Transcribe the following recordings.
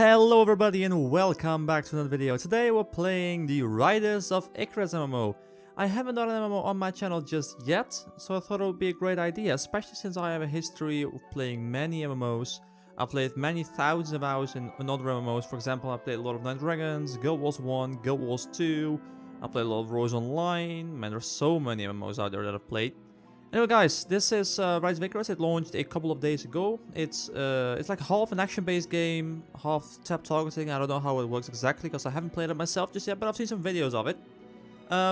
Hello everybody and welcome back to another video. Today we're playing the Riders of Icarus MMO. I haven't done an MMO on my channel just yet, so I thought it would be a great idea, especially since I have a history of playing many MMOs. I've played many thousands of hours in other MMOs. For example, I played a lot of Night Dragons, Guild Wars 1, Guild Wars 2. I played a lot of Rose Online. Man, there's so many MMOs out there that I've played. Anyway guys, this is Rise of Icarus. It launched a couple of days ago. It's like half an action-based game, half tap targeting. I don't know how it works exactly because I haven't played it myself just yet, but I've seen some videos of it.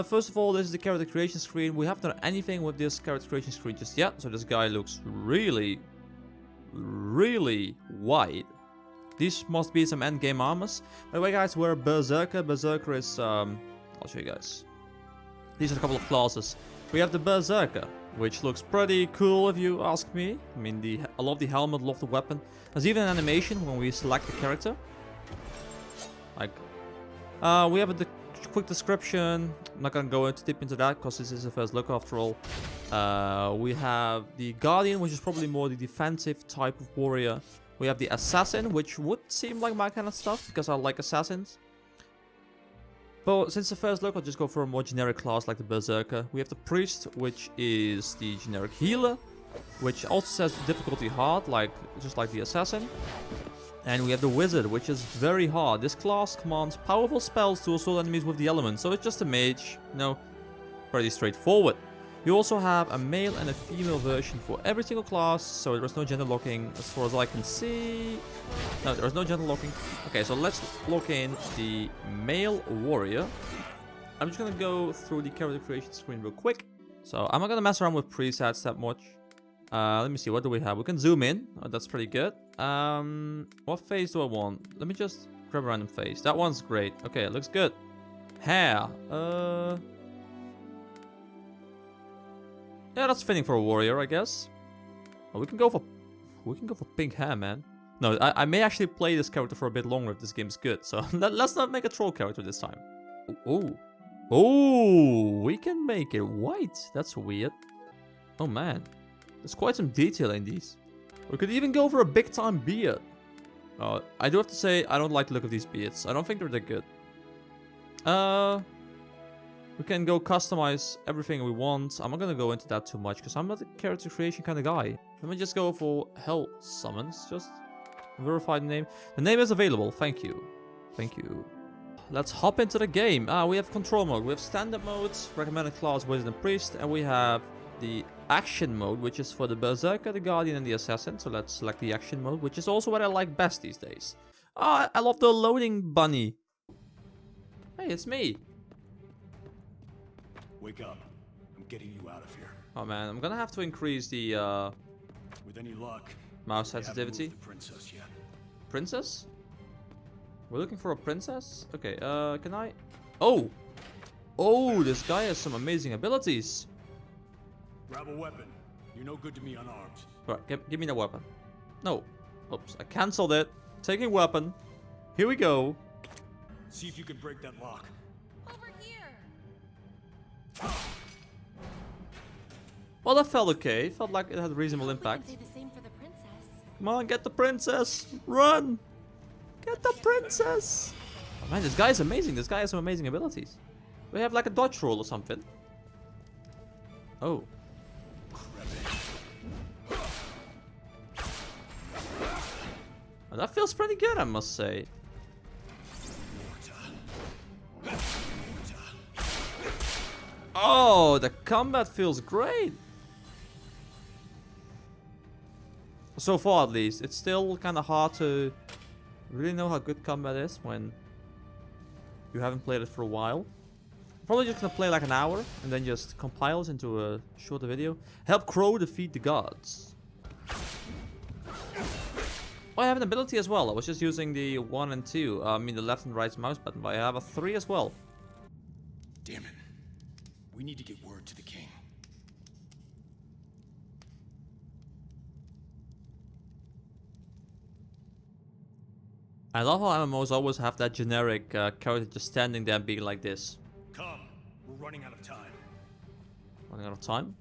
First of all, this is the character creation screen. We haven't done anything with this character creation screen just yet, so this guy looks really wide. These must be some endgame armors. By the way guys, we're a Berserker. Berserker is, I'll show you guys. These are a couple of classes. We have the Berserker, which looks pretty cool if you ask me. I mean, I love the helmet, love the weapon. There's even an animation when we select the character. Like, we have a quick description. I'm not gonna go into deep into that because this is the first look after all. We have the Guardian, which is probably more the defensive type of warrior. We have the Assassin, which would seem like my kind of stuff because I like assassins. But since the first look, I'll just go for a more generic class like the Berserker. We have the Priest, which is the generic healer, which also says difficulty hard, just like the Assassin. And we have the Wizard, which is very hard. This class commands powerful spells to assault enemies with the elements, so it's just a mage, pretty straightforward. You also have a male and a female version for every single class, so there's no gender locking as far as I can see. No, there's no gender locking. Okay, so let's lock in the male warrior. I'm just gonna go through the character creation screen real quick. So I'm not gonna mess around with presets that much. Let me see, what do we have? We can zoom in. Oh, that's pretty good. What face do I want? Let me just grab a random face. That one's great. Okay, it looks good. Hair. Yeah, that's fitting for a warrior, I guess. Oh, we can go for pink hair, man. No, I may actually play this character for a bit longer if this game's good. So let's not make a troll character this time. Oh, we can make it white. That's weird. Oh man, there's quite some detail in these. We could even go for a big time beard. I do have to say I don't like the look of these beards. I don't think they're that good. We can go customize everything we want. I'm not gonna go into that too much because I'm not a character creation kind of guy. Let me just go for hell summons. Just verify the name. The name is available. Thank you. Thank you. Let's hop into the game. We have control mode. We have standard modes, recommended class, wizard and priest, and we have the action mode, which is for the Berserker, the Guardian, and the Assassin. So let's select the action mode, which is also what I like best these days. I love the loading bunny. Hey, it's me. Wake up. I'm getting you out of here. Oh man, I'm gonna have to increase the with any luck, mouse sensitivity. The princess yet. Princess? We're looking for a princess? Okay, can I? Oh! Oh, this guy has some amazing abilities. Grab a weapon. You're no good to me unarmed. Alright, give me the weapon. No. Oops, I cancelled it. Taking weapon. Here we go. See if you can break that lock. Over here. Well, that felt okay. Felt like it had reasonable impact. We can say the same for the princess. Come on, get the princess. Run! Get the princess! Oh man, this guy is amazing. This guy has some amazing abilities. We have like a dodge roll or something. Oh. Oh, that feels pretty good, I must say. Oh, the combat feels great. So far, at least. It's still kind of hard to really know how good combat is when you haven't played it for a while. Probably just gonna play like an hour and then just compile it into a shorter video. Help Crow defeat the gods. Oh, I have an ability as well. I was just using the 1 and 2. I mean the left and right mouse button, but I have a 3 as well. Damn it. We need to get word to the king. I love how MMOs always have that generic character just standing there and being like this. Come, we're running out of time. Running out of time?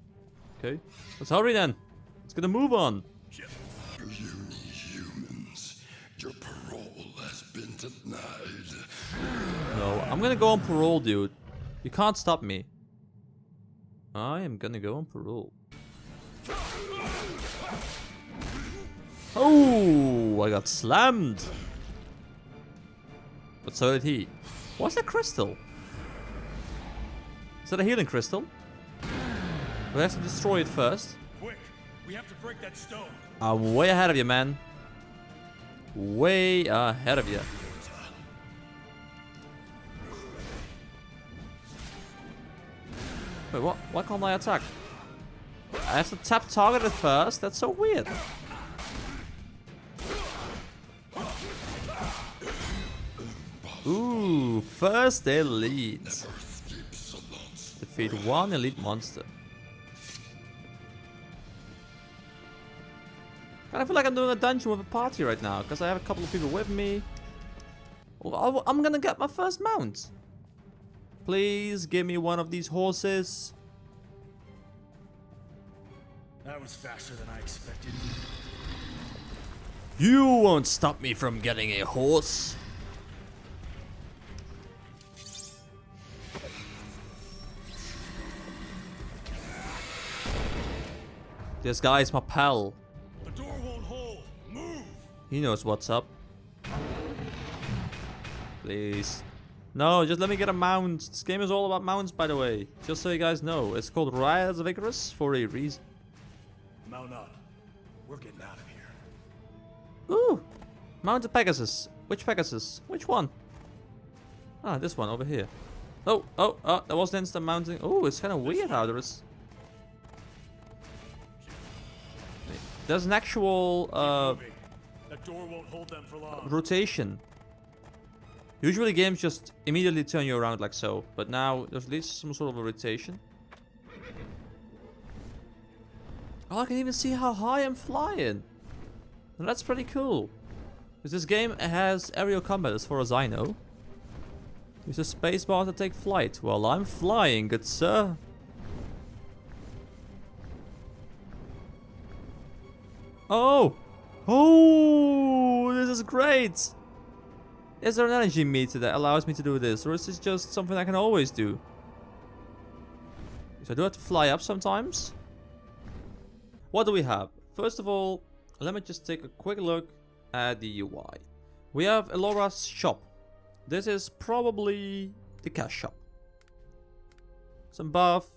Okay. Let's hurry then. Let's get a move on. You humans, your parole has I'm gonna go on parole, dude. You can't stop me. I am gonna go on parole. Oh, I got slammed. But so did he. What's that crystal? Is that a healing crystal? We have to destroy it first. Quick, we have to break that stone. I'm way ahead of you, man. Way ahead of you. Wait, what? Why can't I attack? I have to tap target it first? That's so weird. Ooh, first elite. Defeat one elite monster. I feel like I'm doing a dungeon with a party right now, because I have a couple of people with me. Oh, I'm gonna get my first mount. Please give me one of these horses. That was faster than I expected. You won't stop me from getting a horse. This guy is my pal. The door won't hold. Move. He knows what's up. Please. No, just let me get a mount. This game is all about mounts, by the way. Just so you guys know. It's called Rise of Icarus for a reason. Mount up. We're getting out of here. Ooh! Mounted Pegasus. Which Pegasus? Which one? Ah, this one over here. Oh, that was the instant mounting. Oh, it's kind of weird how there is... There's an actual That door won't hold them for long. rotation. Usually games just immediately turn you around like so, but now there's at least some sort of a rotation. Oh, I can even see how high I'm flying. And that's pretty cool. Because this game has aerial combat as far as I know. Use a spacebar to take flight. Well, I'm flying, good sir. Oh! Oh! This is great! Is there an energy meter that allows me to do this? Or is this just something I can always do? So I do have to fly up sometimes. What do we have? First of all, let me just take a quick look at the UI. We have Elora's shop. This is probably the cash shop. Some buff.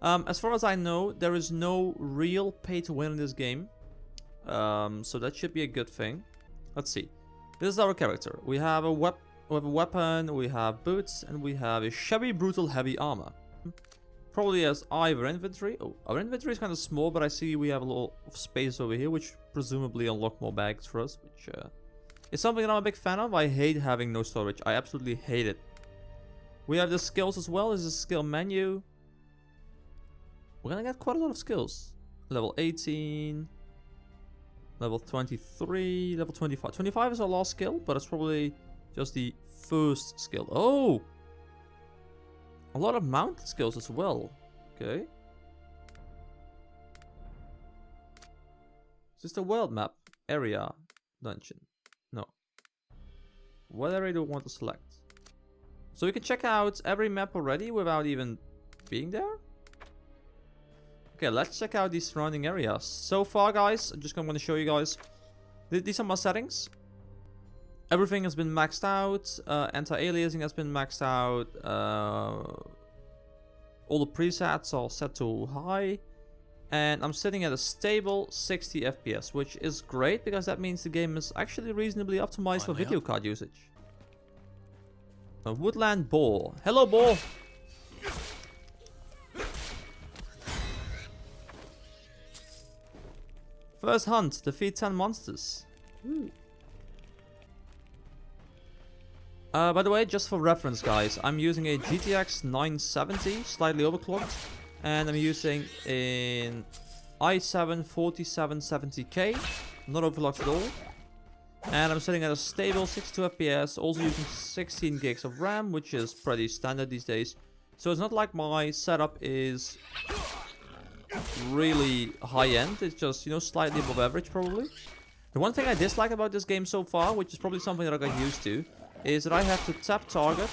As far as I know, there is no real pay to win in this game. So that should be a good thing. Let's see. This is our character. We have a weapon, we have boots, and we have a shabby, brutal, heavy armor. Probably has either inventory. Oh, our inventory is kind of small, but I see we have a little of space over here, which presumably unlock more bags for us, which is something that I'm a big fan of. I hate having no storage. I absolutely hate it. We have the skills as well. This is a skill menu. We're gonna get quite a lot of skills. Level 18. Level 23, level 25. 25 is our last skill, but it's probably just the first skill. Oh! A lot of mounted skills as well. Okay. Is this the world map? Area. Dungeon. No. What area do I want to select? So we can check out every map already without even being there? Okay, let's check out these surrounding areas. So far, guys, I'm just going to show you guys. These are my settings. Everything has been maxed out. Anti-aliasing has been maxed out. All the presets are set to high. And I'm sitting at a stable 60 FPS, which is great because that means the game is actually reasonably optimized for video card usage. A woodland boar. Hello, boar! First hunt, defeat 10 monsters. By the way, just for reference, guys, I'm using a GTX 970, slightly overclocked, and I'm using an i7 4770K, not overclocked at all. And I'm sitting at a stable 62 FPS, also using 16 gigs of RAM, which is pretty standard these days. So it's not like my setup is really high-end, it's just, you know, slightly above average probably. The one thing I dislike about this game so far, which is probably something that I got used to, is that I have to tap target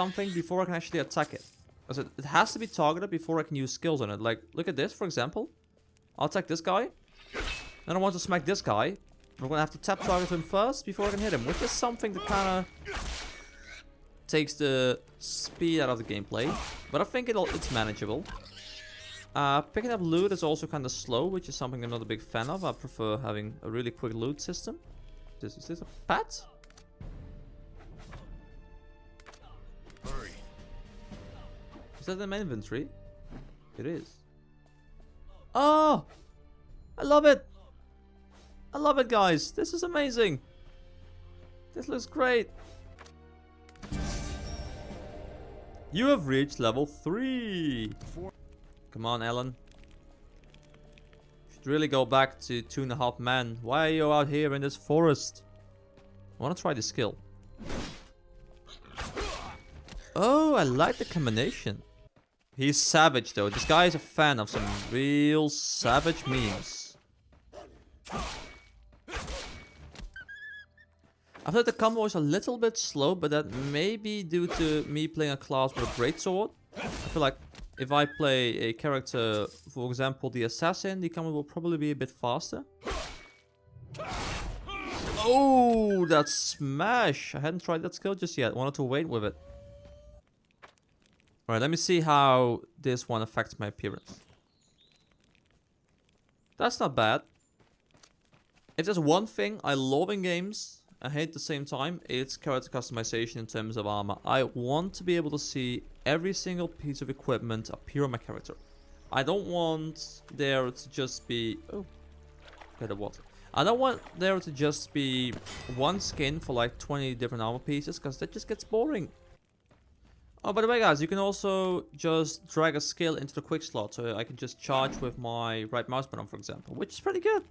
something before I can actually attack it. Because it has to be targeted before I can use skills on it. Like, look at this, for example. I'll attack this guy. Then I want to smack this guy. I'm gonna have to tap target him first before I can hit him, which is something that kind of takes the speed out of the gameplay. But I think it's manageable. Picking up loot is also kind of slow, which is something I'm not a big fan of. I prefer having a really quick loot system. Is this a pet? Hurry. Is that in my inventory? It is. Oh! I love it! I love it, guys. This is amazing. This looks great. You have reached level 3. Come on, Ellen. Should really go back to 2.5 men. Why are you out here in this forest? I want to try the skill. Oh, I like the combination. He's savage, though. This guy is a fan of some real savage memes. I thought the combo was a little bit slow, but that may be due to me playing a class with a greatsword. I feel like if I play a character, for example, the assassin, the combo will probably be a bit faster. Oh, that smash! I hadn't tried that skill just yet. Wanted to wait with it. Alright, let me see how this one affects my appearance. That's not bad. If there's one thing I love in games, I hate at the same time, it's character customization in terms of armor. I want to be able to see every single piece of equipment appear on my character. I don't want there to just be... Oh, get the water. I don't want there to just be one skin for like 20 different armor pieces, because that just gets boring. Oh, by the way, guys, you can also just drag a skill into the quick slot, so I can just charge with my right mouse button, for example, which is pretty good.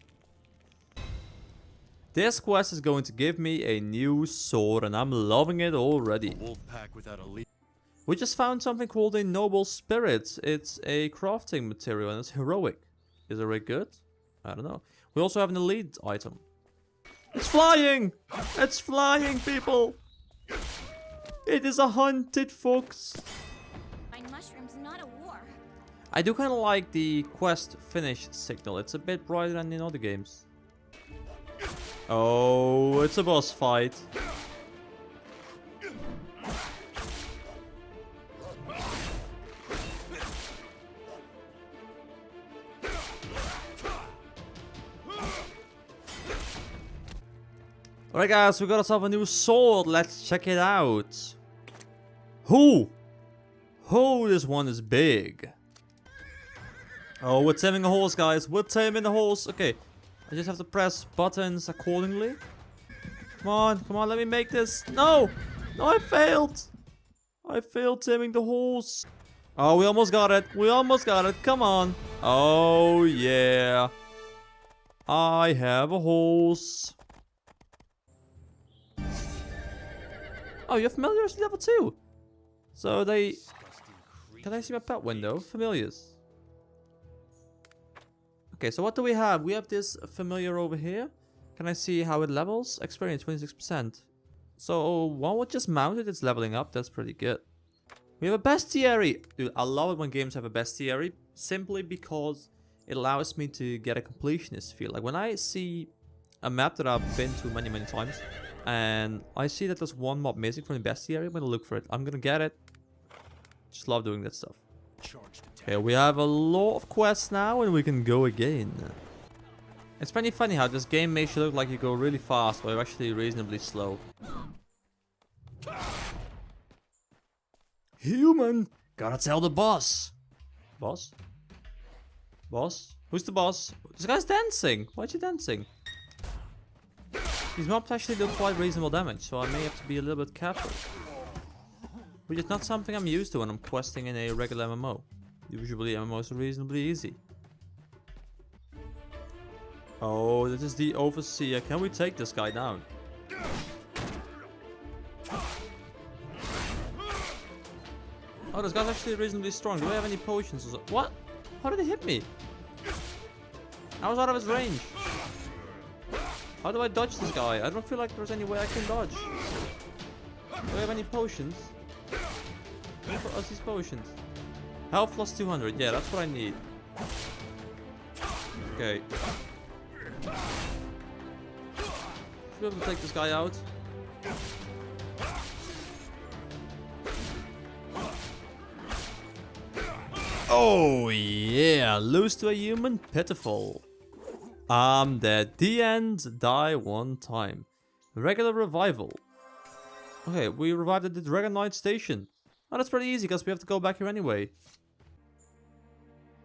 This quest is going to give me a new sword, and I'm loving it already. Wolf pack without a lead. We just found something called a noble spirit. It's a crafting material, and it's heroic. Is it really good? I don't know. We also have an elite item. It's flying! It's flying, people! It is a hunted fox. Find mushrooms, not a war. I do kind of like the quest finish signal. It's a bit brighter than in other games. Oh, it's a boss fight. Alright guys, we got ourselves a new sword. Let's check it out. Oh, this one is big. Oh, we're taming a horse, guys. We're taming a horse. Okay. I just have to press buttons accordingly. Come on, let me make this. No, I failed. I failed taming the horse. Oh, we almost got it. Come on. Oh, yeah. I have a horse. Oh, your familiars level 2. So they... Can I see my pet window? Familiars. Okay, so what do we have? We have this familiar over here. Can I see how it levels? Experience 26%. So one was just mounted, it's leveling up. That's pretty good. We have a bestiary. Dude, I love it when games have a bestiary. Simply because it allows me to get a completionist feel. Like when I see a map that I've been to many times, and I see that there's one mob missing from the bestiary, I'm gonna look for it. I'm gonna get it. Just love doing that stuff. Okay, we have a lot of quests now, and we can go again. It's pretty funny how this game makes you look like you go really fast, but you're actually reasonably slow. Human! Gotta tell the boss! Boss? Boss? Who's the boss? This guy's dancing! Why is he dancing? These mobs actually do quite reasonable damage, so I may have to be a little bit careful. Which is not something I'm used to when I'm questing in a regular MMO. Usually MMOs are reasonably easy. Oh, this is the overseer. Can we take this guy down? Oh, this guy's actually reasonably strong. Do I have any potions or so? What? How did he hit me? I was out of his range. How do I dodge this guy? I don't feel like there's any way I can dodge. Do I have any potions? Offer us these potions. Health plus 200. Yeah, that's what I need. Okay. Should be able to take this guy out. Oh yeah, lose to a human, pitiful. I'm dead. The end. Die one time. Regular revival. Okay, we revived at the Dragon Knight station. Oh, that's pretty easy because we have to go back here anyway.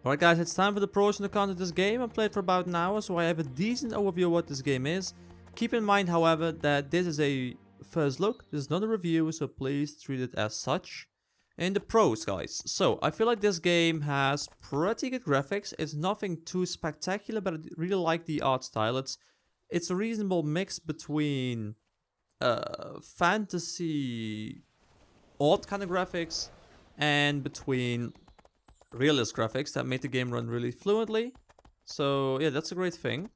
Alright guys, it's time for the pros and the cons of this game. I played for about an hour, so I have a decent overview of what this game is. Keep in mind, however, that this is a first look. This is not a review, so please treat it as such. And the pros, guys. So, I feel like this game has pretty good graphics. It's nothing too spectacular, but I really like the art style. It's a reasonable mix between fantasy, odd kind of graphics, and between realist graphics that make the game run really fluently. So, yeah, that's a great thing.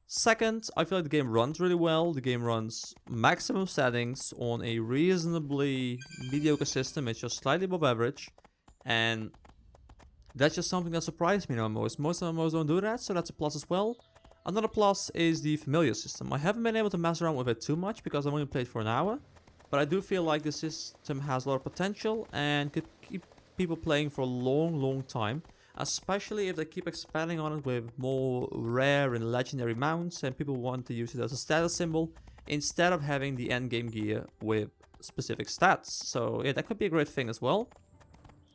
Second, I feel like the game runs really well. The game runs maximum settings on a reasonably mediocre system. It's just slightly above average. And that's just something that surprised me in MMOs. Most MMOs don't do that, so that's a plus as well. Another plus is the familiar system. I haven't been able to mess around with it too much because I've only played for an hour. But I do feel like the system has a lot of potential and could keep people playing for a long time. Especially if they keep expanding on it with more rare and legendary mounts and people want to use it as a status symbol instead of having the endgame gear with specific stats. So yeah, that could be a great thing as well.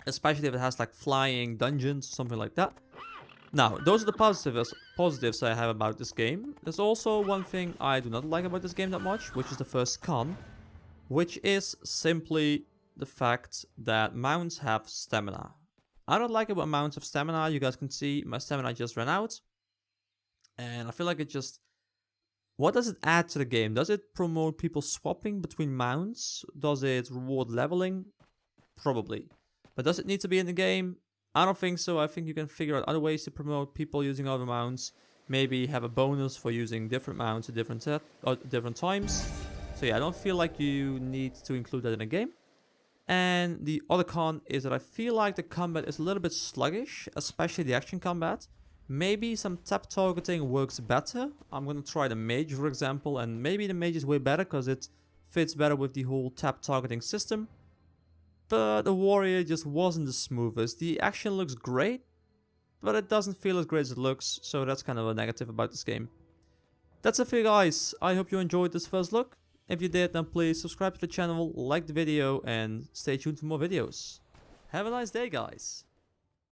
Especially if it has like flying dungeons or something like that. Now, those are the positives I have about this game. There's also one thing I do not like about this game that much, which is the first con. Which is simply the fact that mounts have stamina. I don't like it with mounts of stamina. You guys can see my stamina just ran out. And I feel like it just... What does it add to the game? Does it promote people swapping between mounts? Does it reward leveling? Probably. But does it need to be in the game? I don't think so. I think you can figure out other ways to promote people using other mounts. Maybe have a bonus for using different mounts at different times. So yeah, I don't feel like you need to include that in a game. And the other con is that I feel like the combat is a little bit sluggish, especially the action combat. Maybe some tap targeting works better. I'm going to try the mage, for example, and maybe the mage is way better because it fits better with the whole tap targeting system. But the warrior just wasn't the smoothest. The action looks great, but it doesn't feel as great as it looks, so that's kind of a negative about this game. That's it for you guys. I hope you enjoyed this first look. If you did, then please subscribe to the channel, like the video, and stay tuned for more videos. Have a nice day, guys.